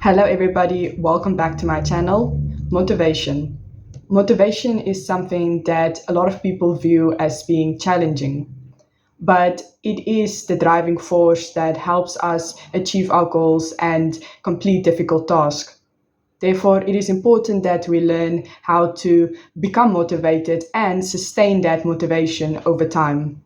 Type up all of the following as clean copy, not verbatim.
Hello, everybody. Welcome back to my channel. Motivation. Motivation is something that a lot of people view as being challenging, but it is the driving force that helps us achieve our goals and complete difficult tasks. Therefore, it is important that we learn how to become motivated and sustain that motivation over time.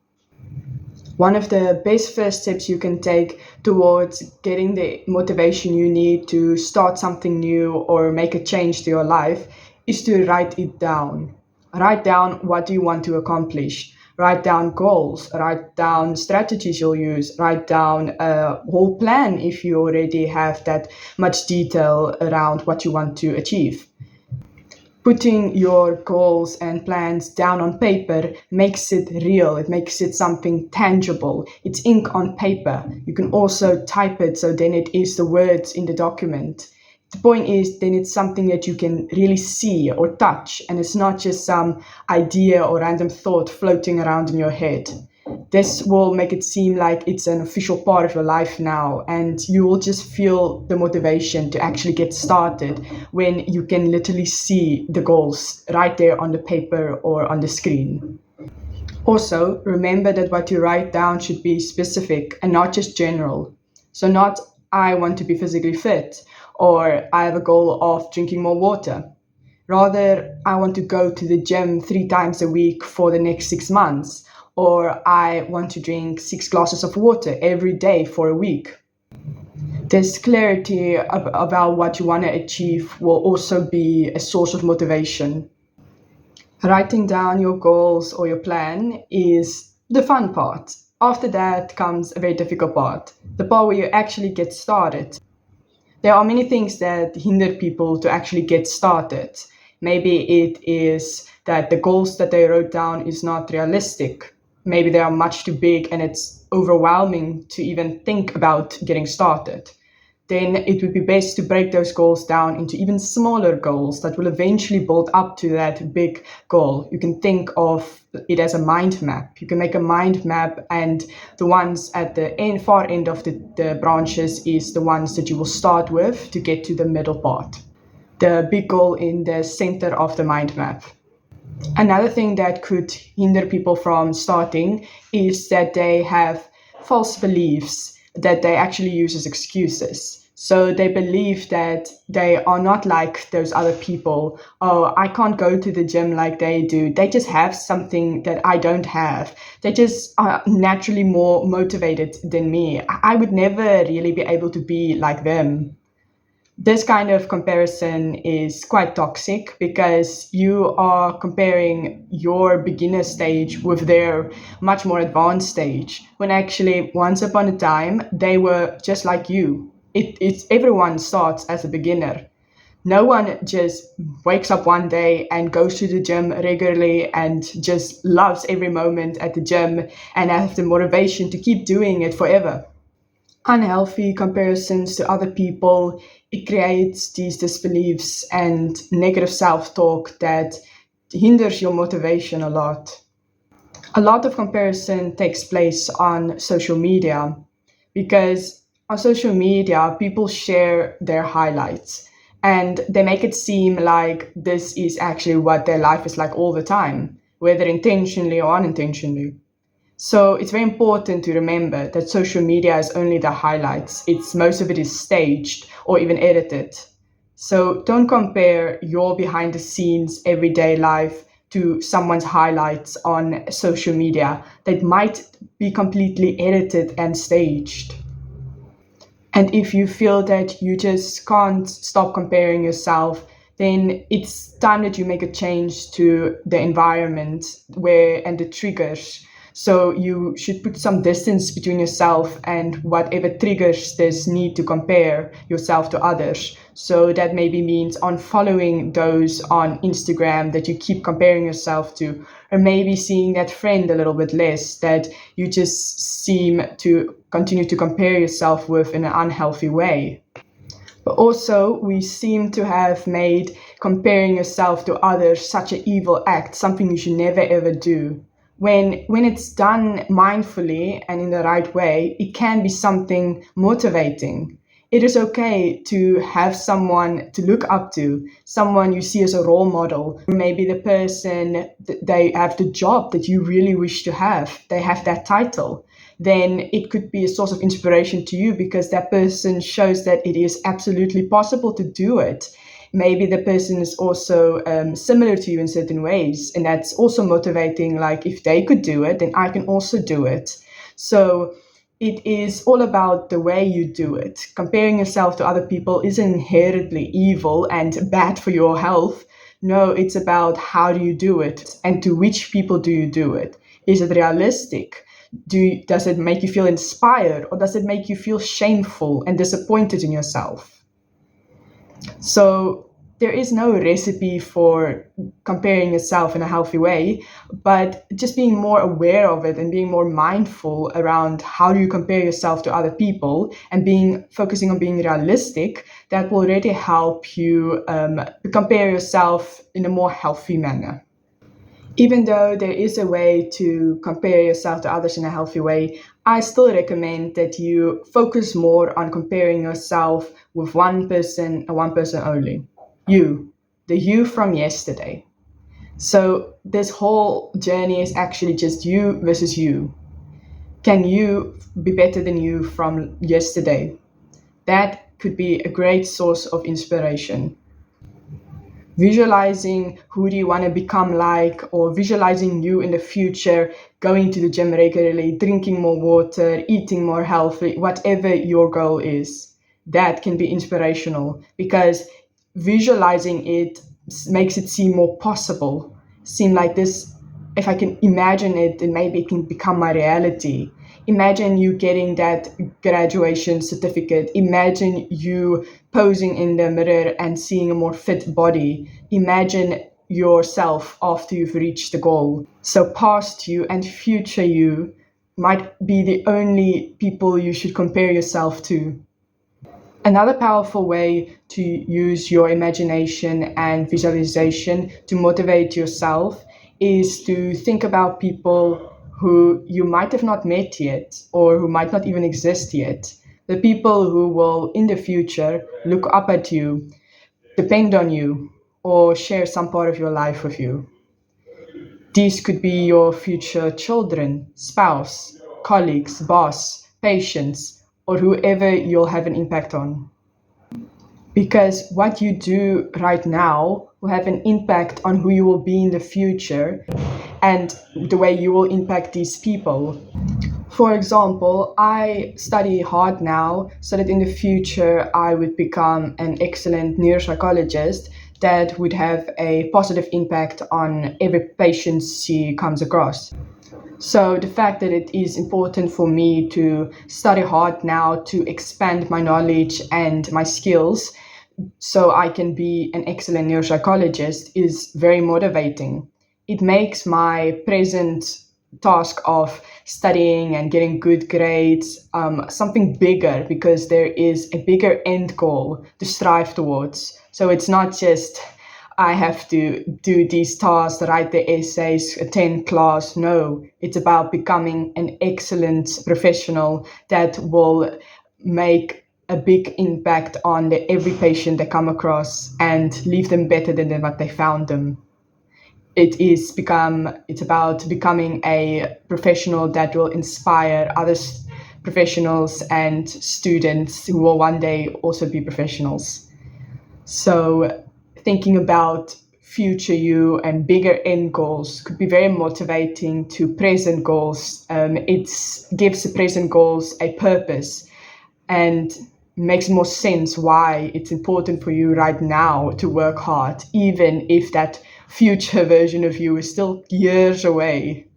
One of the best first steps you can take towards getting the motivation you need to start something new or make a change to your life is to write it down. Write down what you want to accomplish. Write down goals. Write down strategies you'll use. Write down a whole plan if you already have that much detail around what you want to achieve. Putting your goals and plans down on paper makes it real. It makes it something tangible. It's ink on paper. You can also type it, so then it is the words in the document. The point is, then it's something that you can really see or touch, and it's not just some idea or random thought floating around in your head. This will make it seem like it's an official part of your life now, and you will just feel the motivation to actually get started when you can literally see the goals right there on the paper or on the screen. Also, remember that what you write down should be specific and not just general. So, not I want to be physically fit or I have a goal of drinking more water. Rather, I want to go to the gym 3 times a week for the next 6 months, or I want to drink 6 glasses of water every day for a week. This clarity about what you want to achieve will also be a source of motivation. Writing down your goals or your plan is the fun part. After that comes a very difficult part, the part where you actually get started. There are many things that hinder people to actually get started. Maybe it is that the goals that they wrote down is not realistic. Maybe they are much too big and it's overwhelming to even think about getting started. Then it would be best to break those goals down into even smaller goals that will eventually build up to that big goal. You can think of it as a mind map. You can make a mind map, and the ones at the far end of the branches is the ones that you will start with to get to the middle part. The big goal in the center of the mind map. Another thing that could hinder people from starting is that they have false beliefs that they actually use as excuses. So they believe that they are not like those other people. Oh, I can't go to the gym like they do. They just have something that I don't have. They just are naturally more motivated than me. I would never really be able to be like them. This kind of comparison is quite toxic because you are comparing your beginner stage with their much more advanced stage, when actually once upon a time they were just like you. It's everyone starts as a beginner. No one just wakes up one day and goes to the gym regularly and just loves every moment at the gym and has the motivation to keep doing it forever. Unhealthy comparisons to other people, it creates these disbeliefs and negative self-talk that hinders your motivation a lot. A lot of comparison takes place on social media because on social media people share their highlights and they make it seem like this is actually what their life is like all the time, whether intentionally or unintentionally. So it's very important to remember that social media is only the highlights. Most of it is staged or even edited. So don't compare your behind the scenes everyday life to someone's highlights on social media that might be completely edited and staged. And if you feel that you just can't stop comparing yourself, then it's time that you make a change to the environment and the triggers. So you should put some distance between yourself and whatever triggers this need to compare yourself to others. So that maybe means unfollowing those on Instagram that you keep comparing yourself to, or maybe seeing that friend a little bit less that you just seem to continue to compare yourself with in an unhealthy way. But also, we seem to have made comparing yourself to others such an evil act, something you should never ever do. When it's done mindfully and in the right way, it can be something motivating. It is okay to have someone to look up to, someone you see as a role model. Maybe the person, they have the job that you really wish to have, they have that title. Then it could be a source of inspiration to you because that person shows that it is absolutely possible to do it. Maybe the person is also similar to you in certain ways, and that's also motivating. Like, if they could do it, then I can also do it. So it is all about the way you do it. Comparing yourself to other people isn't inherently evil and bad for your health. No, it's about how do you do it and to which people do you do it. Is it realistic? Does it make you feel inspired, or does it make you feel shameful and disappointed in yourself? So there is no recipe for comparing yourself in a healthy way, but just being more aware of it and being more mindful around how do you compare yourself to other people, and focusing on being realistic, that will really help you compare yourself in a more healthy manner. Even though there is a way to compare yourself to others in a healthy way, I still recommend that you focus more on comparing yourself with one person and one person only. You, the you from yesterday. So this whole journey is actually just you versus you. Can you be better than you from yesterday? That could be a great source of inspiration. Visualizing who do you want to become like, or visualizing you in the future, going to the gym regularly, drinking more water, eating more healthy, whatever your goal is, that can be inspirational, because visualizing it makes it seem more possible, seem like this. If I can imagine it, then maybe it can become my reality. Imagine you getting that graduation certificate. Imagine you posing in the mirror and seeing a more fit body. Imagine yourself after you've reached the goal. So past you and future you might be the only people you should compare yourself to. Another powerful way to use your imagination and visualization to motivate yourself is to think about people who you might have not met yet, or who might not even exist yet. The people who will in the future look up at you, depend on you, or share some part of your life with you. These could be your future children, spouse, colleagues, boss, patients, or whoever you'll have an impact on. Because what you do right now will have an impact on who you will be in the future and the way you will impact these people. For example, I study hard now so that in the future I would become an excellent neuropsychologist that would have a positive impact on every patient she comes across. So the fact that it is important for me to study hard now to expand my knowledge and my skills so I can be an excellent neuropsychologist is very motivating. It makes my present task of studying and getting good grades something bigger, because there is a bigger end goal to strive towards. So it's not just I have to do these tasks, write the essays, attend class. No, it's about becoming an excellent professional that will make a big impact on every patient they come across and leave them better than what they found them. It's about becoming a professional that will inspire other professionals and students who will one day also be professionals. So thinking about future you and bigger end goals could be very motivating to present goals. It gives the present goals a purpose and makes more sense why it's important for you right now to work hard, even if that future version of you is still years away.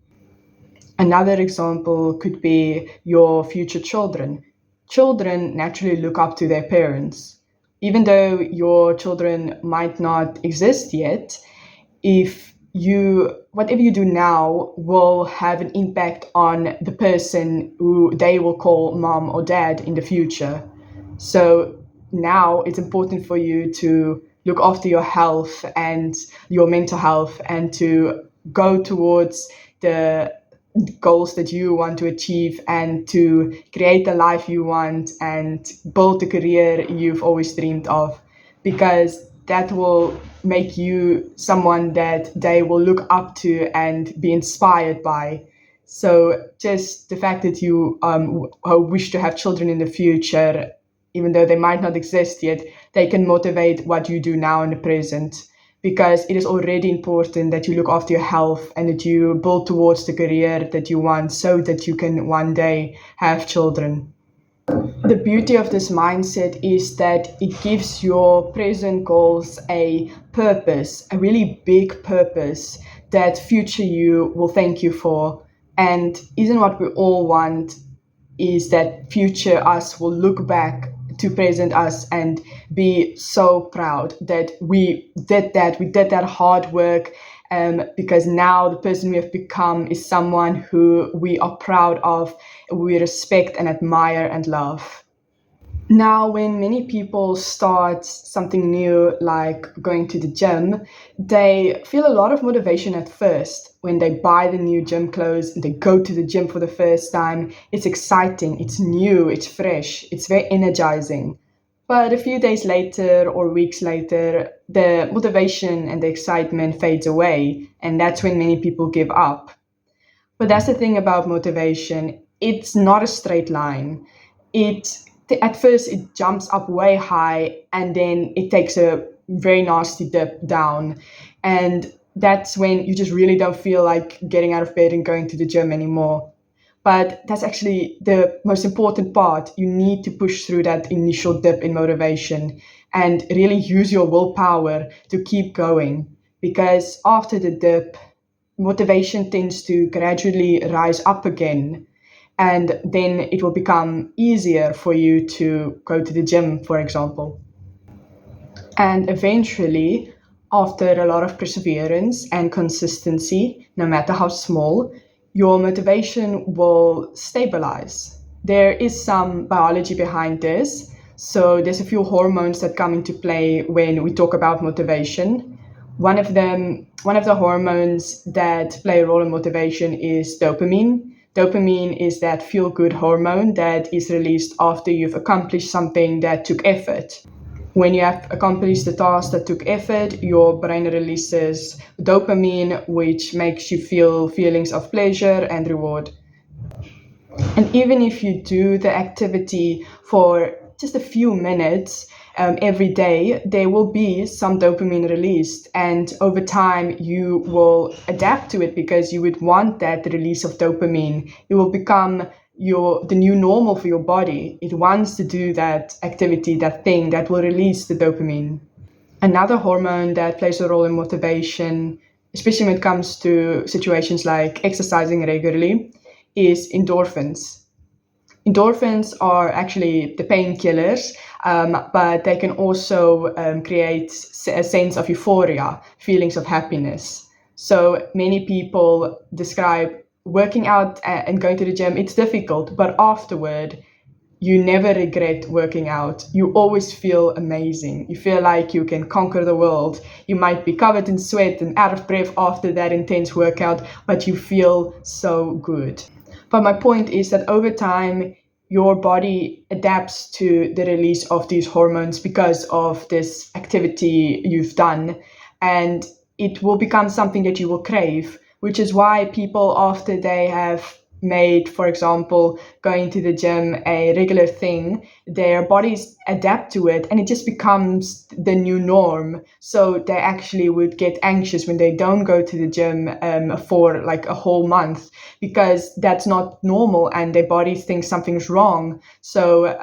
Another example could be your future children. Children naturally look up to their parents. Even though your children might not exist yet, if you whatever you do now will have an impact on the person who they will call mom or dad in the future. So now it's important for you to look after your health and your mental health, and to go towards the goals that you want to achieve and to create the life you want and build the career you've always dreamed of, because that will make you someone that they will look up to and be inspired by. So just the fact that you wish to have children in the future, even though they might not exist yet, they can motivate what you do now in the present, because it is already important that you look after your health and that you build towards the career that you want so that you can one day have children. The beauty of this mindset is that it gives your present goals a purpose, a really big purpose that future you will thank you for. And isn't what we all want is that future us will look back to present us and be so proud that we did that hard work, because now the person we have become is someone who we are proud of, we respect and admire and love. Now, when many people start something new, like going to the gym, they feel a lot of motivation at first. When they buy the new gym clothes and they go to the gym for the first time, it's exciting, it's new, it's fresh, it's very energizing. But a few days later or weeks later, the motivation and the excitement fades away, and that's when many people give up. But that's the thing about motivation. It's not a straight line. It at first it jumps up way high and then it takes a very nasty dip down. And that's when you just really don't feel like getting out of bed and going to the gym anymore. But that's actually the most important part. You need to push through that initial dip in motivation and really use your willpower to keep going. Because after the dip, motivation tends to gradually rise up again. And then it will become easier for you to go to the gym, for example. And eventually, after a lot of perseverance and consistency, no matter how small, your motivation will stabilize. There is some biology behind this. So there's a few hormones that come into play when we talk about motivation. One of the hormones that play a role in motivation is dopamine. Dopamine is that feel good hormone that is released after you've accomplished something that took effort. When you have accomplished the task that took effort, your brain releases dopamine, which makes you feel feelings of pleasure and reward. And even if you do the activity for just a few minutes every day, there will be some dopamine released. And over time, you will adapt to it because you would want that release of dopamine. It will become the new normal for your body. It wants to do that activity, that thing that will release the dopamine. Another hormone that plays a role in motivation, especially when it comes to situations like exercising regularly, is endorphins. Endorphins are actually the painkillers, but they can also create a sense of euphoria, feelings of happiness. So many people describe working out and going to the gym, it's difficult, but afterward, you never regret working out. You always feel amazing. You feel like you can conquer the world. You might be covered in sweat and out of breath after that intense workout, but you feel so good. But my point is that over time, your body adapts to the release of these hormones because of this activity you've done, and it will become something that you will crave, which is why people, after they have made, for example, going to the gym a regular thing, their bodies adapt to it and it just becomes the new norm. So they actually would get anxious when they don't go to the gym for like a whole month, because that's not normal and their body thinks something's wrong. So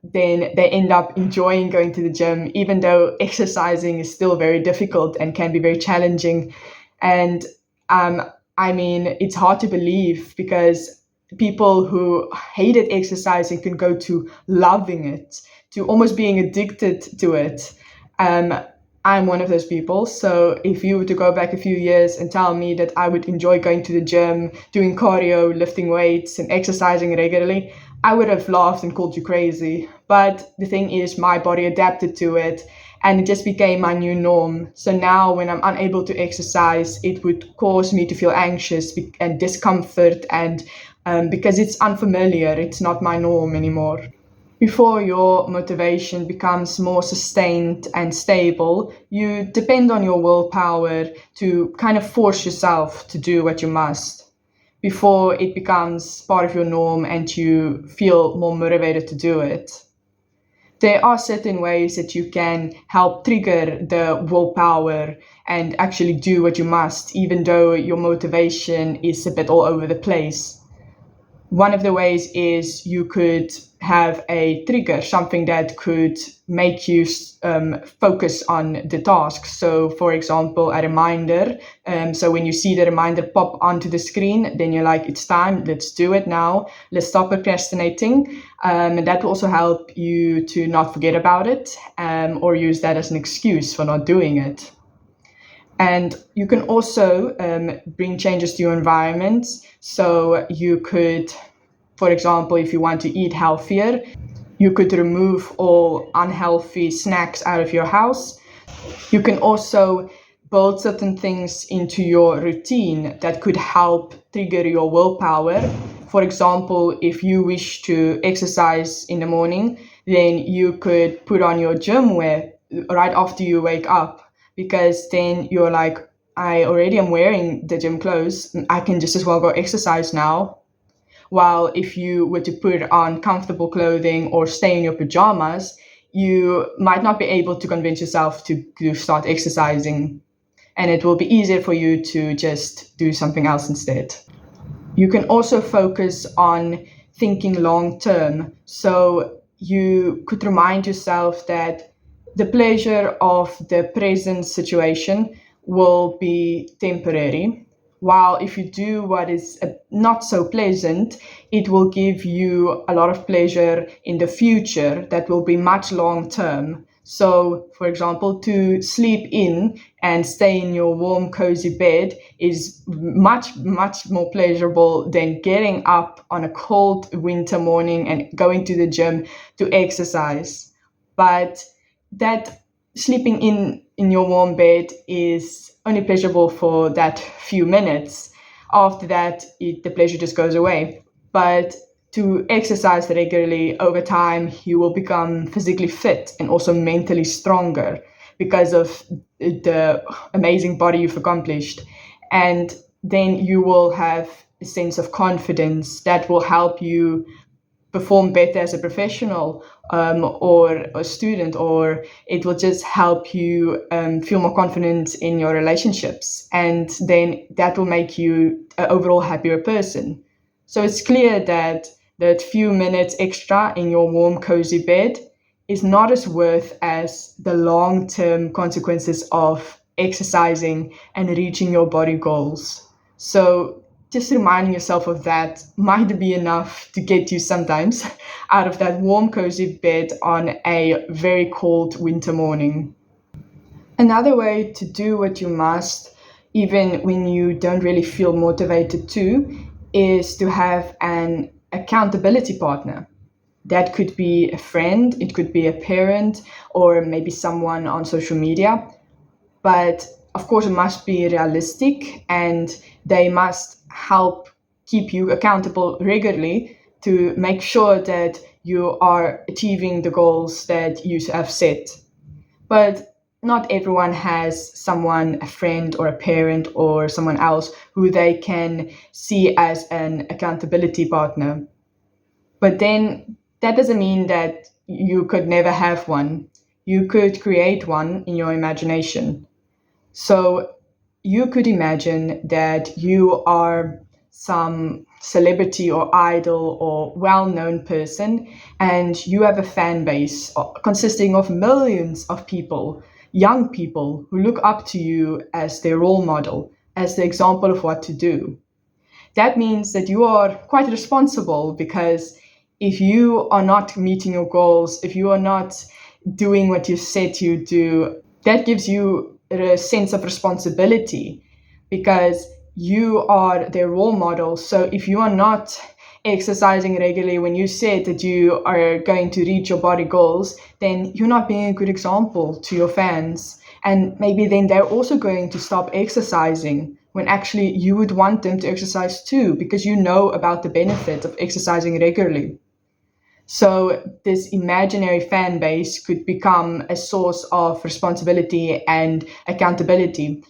then they end up enjoying going to the gym, even though exercising is still very difficult and can be very challenging. And I mean, it's hard to believe because people who hated exercising can go to loving it, to almost being addicted to it. Um, I'm one of those people. So if you were to go back a few years and tell me that I would enjoy going to the gym, doing cardio, lifting weights, and exercising regularly, I would have laughed and called you crazy. But the thing is, my body adapted to it. and it just became my new norm. So now when I'm unable to exercise, it would cause me to feel anxious and discomfort, and because it's unfamiliar, it's not my norm anymore. Before your motivation becomes more sustained and stable, you depend on your willpower to kind of force yourself to do what you must before it becomes part of your norm and you feel more motivated to do it. There are certain ways that you can help trigger the willpower and actually do what you must, even though your motivation is a bit all over the place. One of the ways is you could have a trigger, something that could make you focus on the task. So, for example, a reminder. So when you see the reminder pop onto the screen, then you're like, it's time, let's do it now. Let's stop procrastinating. And that will also help you to not forget about it, or use that as an excuse for not doing it. And you can also bring changes to your environment. So you could, for example, if you want to eat healthier, you could remove all unhealthy snacks out of your house. You can also build certain things into your routine that could help trigger your willpower. For example, if you wish to exercise in the morning, then you could put on your gym wear right after you wake up, because then you're like, I already am wearing the gym clothes, I can just as well go exercise now. While if you were to put on comfortable clothing or stay in your pajamas, you might not be able to convince yourself to start exercising, and it will be easier for you to just do something else instead. You can also focus on thinking long term. So you could remind yourself that the pleasure of the present situation will be temporary. While if you do what is not so pleasant, it will give you a lot of pleasure in the future that will be much long term. So, for example, to sleep in and stay in your warm, cozy bed is much, much more pleasurable than getting up on a cold winter morning and going to the gym to exercise. But that sleeping in your warm bed is only pleasurable for that few minutes. After that, the pleasure just goes away. But to exercise regularly over time, you will become physically fit and also mentally stronger because of the amazing body you've accomplished. And then you will have a sense of confidence that will help you perform better as a professional, or a student, or it will just help you feel more confident in your relationships. And then that will make you an overall happier person. So it's clear that that few minutes extra in your warm, cozy bed is not as worth as the long-term consequences of exercising and reaching your body goals. So just reminding yourself of that might be enough to get you sometimes out of that warm, cozy bed on a very cold winter morning. Another way to do what you must, even when you don't really feel motivated to, is to have an accountability partner. That could be a friend, it could be a parent, or maybe someone on social media. But of course, it must be realistic, and they must help keep you accountable regularly to make sure that you are achieving the goals that you have set. But not everyone has someone, a friend or a parent or someone else who they can see as an accountability partner. But then that doesn't mean that you could never have one. You could create one in your imagination. So you could imagine that you are some celebrity or idol or well-known person, and you have a fan base consisting of millions of people, young people who look up to you as their role model, as the example of what to do. That means that you are quite responsible, because if you are not meeting your goals, if you are not doing what you said you do, that gives you a sense of responsibility, because you are their role model. So if you are not exercising regularly, when you said that you are going to reach your body goals, then you're not being a good example to your fans. And maybe then they're also going to stop exercising when actually you would want them to exercise too, because you know about the benefit of exercising regularly. So this imaginary fan base could become a source of responsibility and accountability.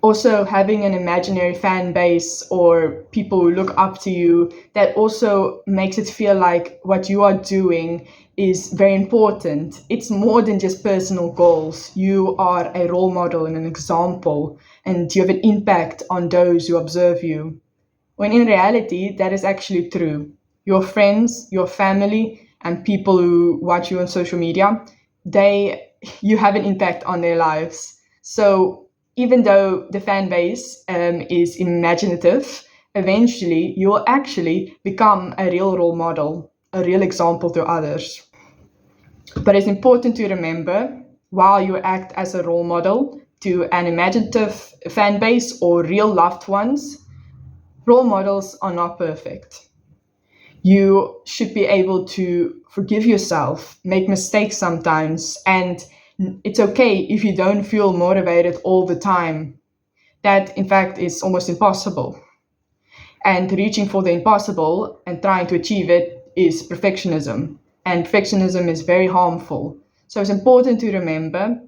Also, having an imaginary fan base or people who look up to you, that also makes it feel like what you are doing is very important. It's more than just personal goals. You are a role model and an example, and you have an impact on those who observe you. When in reality, that is actually true. Your friends, your family, and people who watch you on social media, they you have an impact on their lives. So even though the fan base is imaginative, eventually you will actually become a real role model, a real example to others. But it's important to remember, while you act as a role model to an imaginative fan base or real loved ones, role models are not perfect. You should be able to forgive yourself, make mistakes sometimes, and it's okay if you don't feel motivated all the time. That, in fact, is almost impossible. And reaching for the impossible and trying to achieve it is perfectionism. And perfectionism is very harmful. So it's important to remember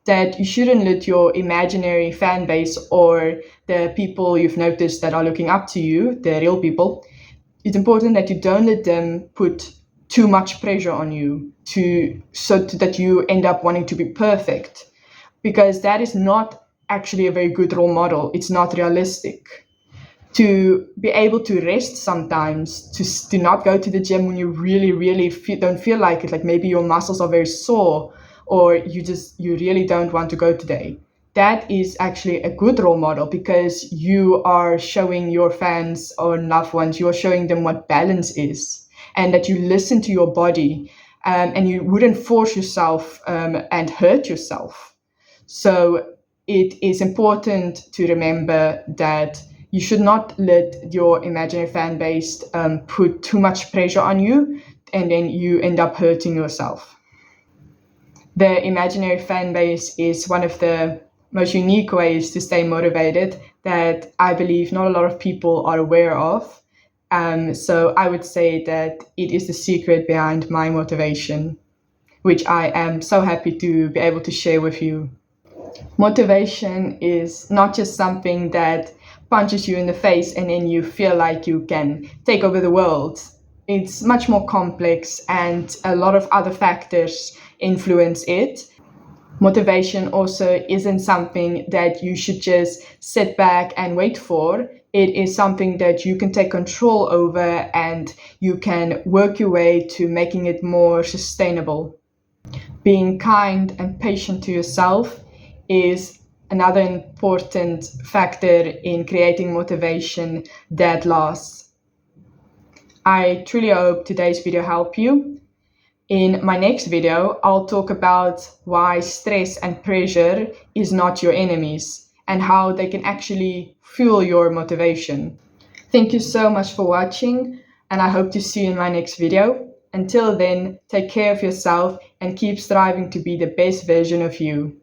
that you shouldn't let your imaginary fan base or the people you've noticed that are looking up to you, the real people, it's important that you don't let them put too much pressure on you that you end up wanting to be perfect, because that is not actually a very good role model. It's not realistic. To be able to rest sometimes, to not go to the gym when you really don't feel like it, like maybe your muscles are very sore or you really don't want to go today. That is actually a good role model, because you are showing your fans or loved ones, you are showing them what balance is, and that you listen to your body, and you wouldn't force yourself and hurt yourself. So it is important to remember that you should not let your imaginary fan base put too much pressure on you, and then you end up hurting yourself. The imaginary fan base is one of the most unique ways to stay motivated that I believe not a lot of people are aware of. So I would say that it is the secret behind my motivation, which I am so happy to be able to share with you. Motivation is not just something that punches you in the face and then you feel like you can take over the world. It's much more complex, and a lot of other factors influence it. Motivation also isn't something that you should just sit back and wait for. It is something that you can take control over, and you can work your way to making it more sustainable. Being kind and patient to yourself is another important factor in creating motivation that lasts. I truly hope today's video helped you. In my next video, I'll talk about why stress and pressure is not your enemies and how they can actually fuel your motivation. Thank you so much for watching, and I hope to see you in my next video. Until then, take care of yourself and keep striving to be the best version of you.